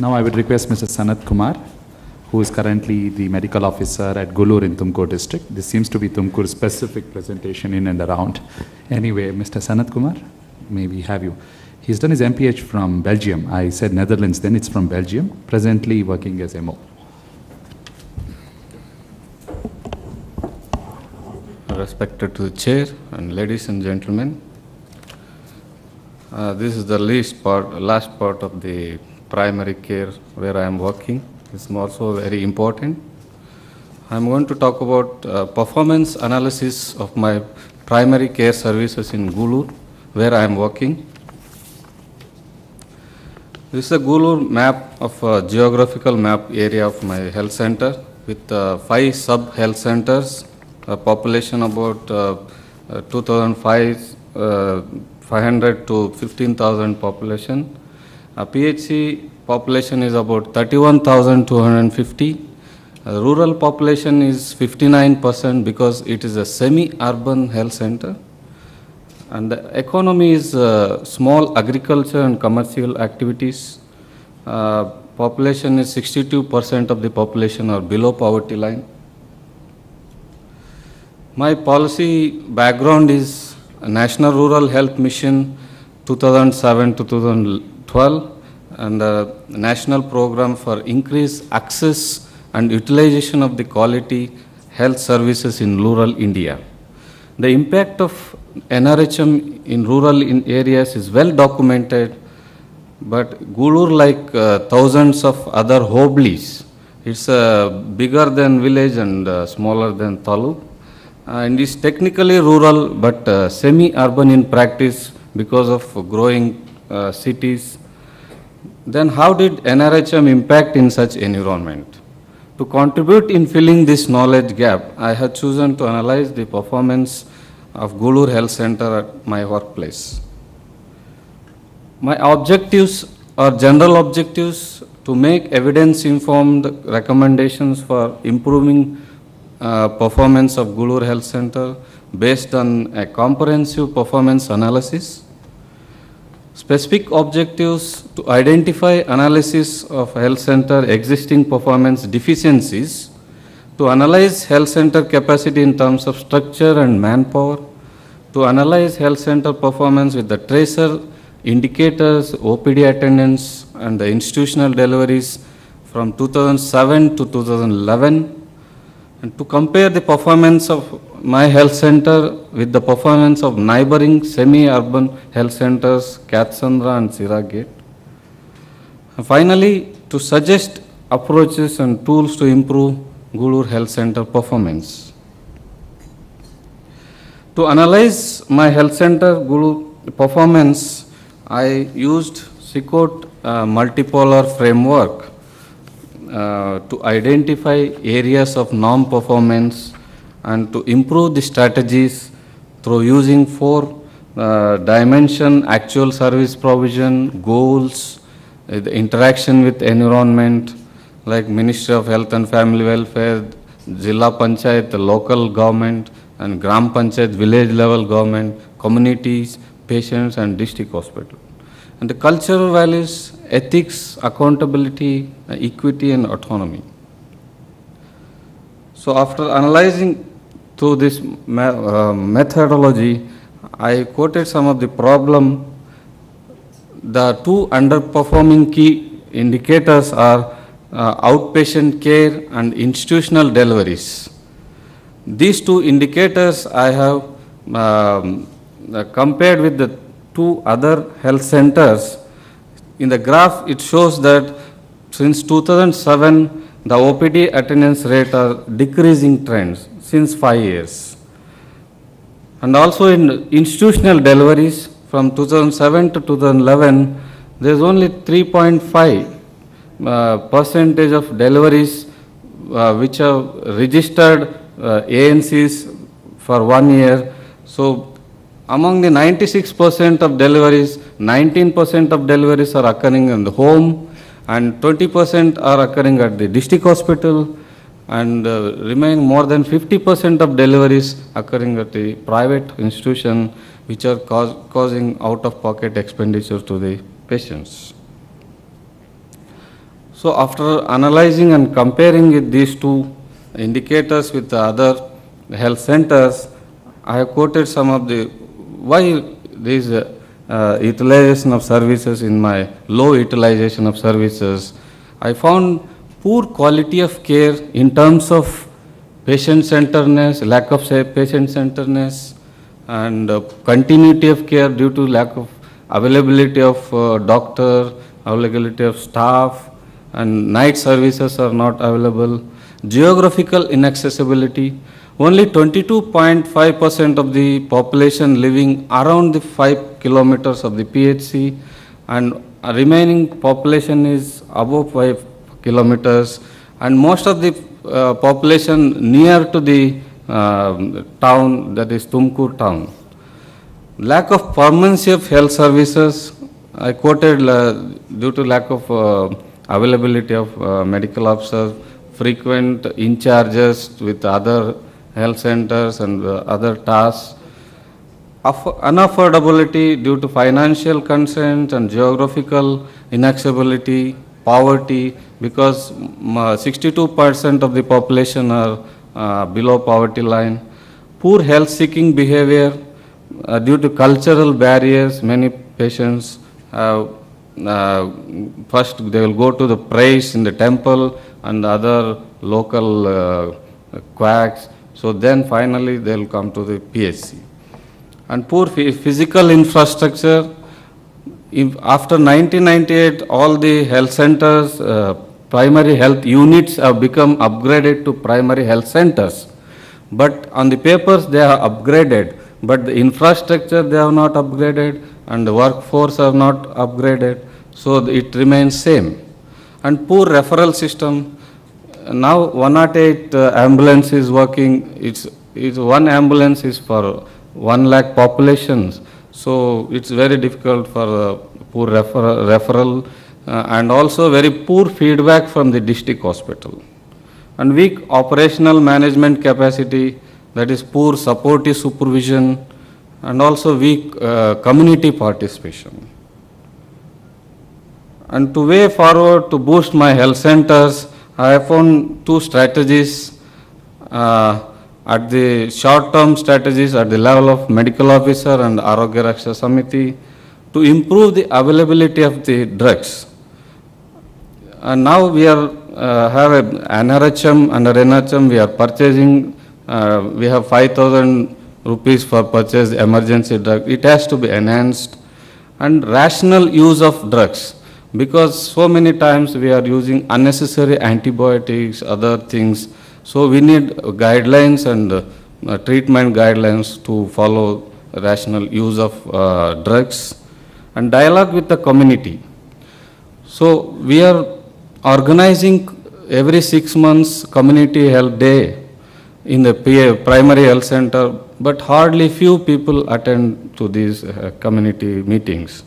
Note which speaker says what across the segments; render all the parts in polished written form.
Speaker 1: Now I would request Mr. Sanat Kumar, who is currently the medical officer at Gulur in Tumkur district. This seems to be Tumkur specific presentation in and around. Anyway, Mr. Sanat Kumar, may we have you. He's done his MPH from Belgium. I said Netherlands, then it's from Belgium, presently working as MO.
Speaker 2: Respected to the chair and ladies and gentlemen, this is the last part of the primary care where I am working. It's also very important. I'm going to talk about performance analysis of my primary care services in Gulur, where I am working. This is a Gulur map of geographical map area of my health center with 5 sub-health centers, a population about 2,500 to 15,000 population. A PHC population is about 31,250. Rural population is 59% because it is a semi-urban health center. And the economy is small agriculture and commercial activities. Population is 62% of the population are below poverty line. My policy background is National Rural Health Mission 2007 to 2012 and the National Program for Increased Access and Utilization of the Quality Health Services in Rural India. The impact of NRHM in rural areas is well documented, but Gulur, like thousands of other Hoblis, it's bigger than village and smaller than taluk, and is technically rural but semi-urban in practice because of growing cities. Then how did NRHM impact in such environment? To contribute in filling this knowledge gap, I have chosen to analyze the performance of Gulur Health Center at my workplace. My objectives are general objectives to make evidence-informed recommendations for improving performance of Gulur Health Center based on a comprehensive performance analysis. Specific objectives to identify analysis of health center existing performance deficiencies, to analyze health center capacity in terms of structure and manpower, to analyze health center performance with the tracer, indicators, OPD attendance, and the institutional deliveries from 2007 to 2011, and to compare the performance of my health center with the performance of neighboring semi-urban health centers, Katsandra and Siragate. And finally, to suggest approaches and tools to improve Gulur Health Center performance. To analyze my health center Gulur performance, I used CICOT multipolar framework to identify areas of non-performance and to improve the strategies through using 4 dimension: actual service provision, goals, the interaction with environment like Ministry of Health and Family Welfare, Zilla Panchayat, the local government, and Gram Panchayat, village level government, communities, patients, and district hospital. And the cultural values, ethics, accountability, equity, and autonomy. So after analyzing through this methodology, I quoted some of the problem. The 2 underperforming key indicators are outpatient care and institutional deliveries. These 2 indicators I have compared with the 2 other health centers. In the graph, it shows that since 2007, the OPD attendance rate are decreasing trends since 5 years. And also in institutional deliveries from 2007 to 2011, there is only 3.5 percentage of deliveries which have registered ANCs for 1 year. So among the 96% of deliveries, 19% of deliveries are occurring in the home and 20% are occurring at the district hospital, and remain more than 50% of deliveries occurring at the private institution, which are causing out-of-pocket expenditure to the patients. So after analyzing and comparing with these two indicators with the other health centers, I have quoted some of the why these utilization of services in my low utilization of services. I found poor quality of care in terms of patient-centeredness, lack of patient-centeredness, and continuity of care due to lack of availability of doctor, availability of staff, and night services are not available. Geographical inaccessibility. Only 22.5% of the population living around the 5 kilometers of the PHC, and remaining population is above 5 kilometers, and most of the population near to the town, that is Tumkur town. Lack of permanency of health services, I quoted due to lack of availability of medical officers, frequent in charges with other health centers and other tasks. Unaffordability due to financial constraints and geographical inaccessibility, poverty, because 62% of the population are below poverty line. Poor health seeking behavior due to cultural barriers. Many patients first they will go to the praise in the temple and other local quacks. So then finally they will come to the PHC. And poor physical infrastructure. After 1998, all the health centers, primary health units have become upgraded to primary health centers. But on the papers they are upgraded, but the infrastructure they have not upgraded and the workforce have not upgraded, so it remains same. And poor referral system. Now 108 ambulance is working, it's one ambulance is for 1 lakh populations, so it's very difficult for poor referral and also very poor feedback from the district hospital. And weak operational management capacity, that is poor supportive supervision, and also weak community participation. And to way forward to boost my health centers, I have found 2 strategies. At the short-term strategies at the level of medical officer and Arogya Raksha Samiti to improve the availability of the drugs. And now we are have an NRHM, under NRHM we are purchasing, we have 5,000 rupees for purchase emergency drug. It has to be enhanced. And rational use of drugs, because so many times we are using unnecessary antibiotics, other things. So we need guidelines and treatment guidelines to follow rational use of drugs, and dialogue with the community. So we are organizing every 6 months community health day in the primary health center, but hardly few people attend to these community meetings.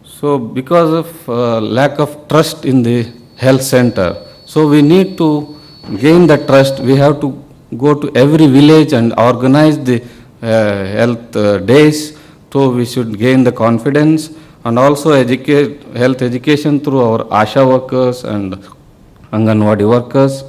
Speaker 2: So because of lack of trust in the health center, so we need to gain the trust. We have to go to every village and organize the health days, so we should gain the confidence, and also educate health education through our ASHA workers and Anganwadi workers.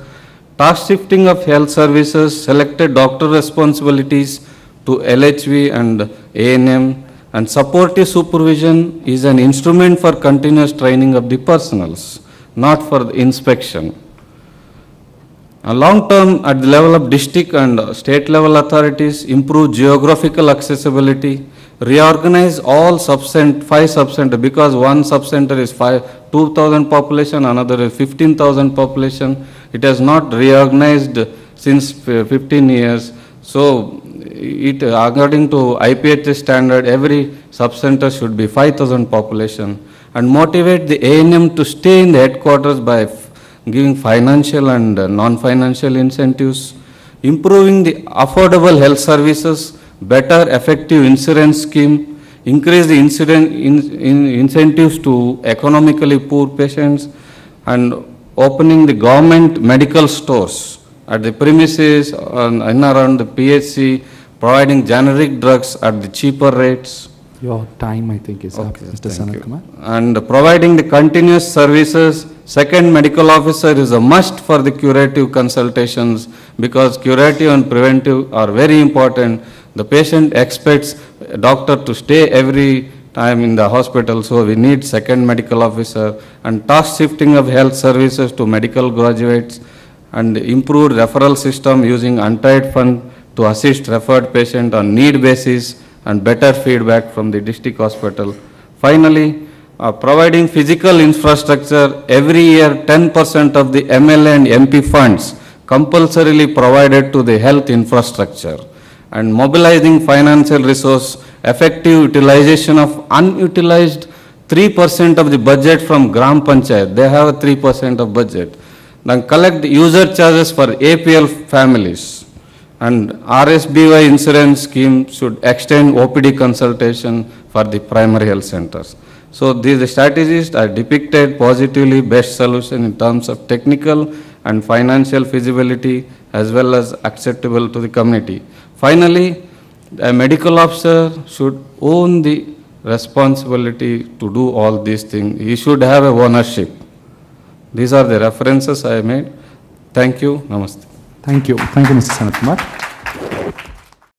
Speaker 2: Task shifting of health services, selected doctor responsibilities to LHV and ANM, and supportive supervision is an instrument for continuous training of the personals, not for the inspection. Long term, at the level of district and state level authorities, improve geographical accessibility, reorganize all 5 subcenter, because one subcenter is 2,000 population, another is 15,000 population. It has not reorganized since 15 years. So it, according to IPHS standard, every subcenter should be 5,000 population, and motivate the ANM to stay in the headquarters by giving financial and non-financial incentives, improving the affordable health services, better effective insurance scheme, increase the incentives to economically poor patients, and opening the government medical stores at the premises and in around the PHC, providing generic drugs at the cheaper rates,
Speaker 1: Your time, I think, is up,
Speaker 2: Okay,
Speaker 1: Mr.
Speaker 2: thank
Speaker 1: Sanat
Speaker 2: you.
Speaker 1: Kumar.
Speaker 2: And providing the continuous services, second medical officer is a must for the curative consultations, because curative and preventive are very important. The patient expects a doctor to stay every time in the hospital, so we need second medical officer, and task shifting of health services to medical graduates, and improved referral system using untied fund to assist referred patient on need basis, and better feedback from the district hospital. Finally, providing physical infrastructure. Every year 10% of the MLA and MP funds compulsorily provided to the health infrastructure, and mobilizing financial resource, effective utilization of unutilized 3% of the budget from Gram Panchayat. They have a 3% of budget. Then collect user charges for APL families. And RSBY insurance scheme should extend OPD consultation for the primary health centers. So these strategies are depicted positively, best solution in terms of technical and financial feasibility, as well as acceptable to the community. Finally, a medical officer should own the responsibility to do all these things. He should have a ownership. These are the references I made. Thank you. Namaste.
Speaker 1: Thank you. Thank you, Mr. Sanat Kumar.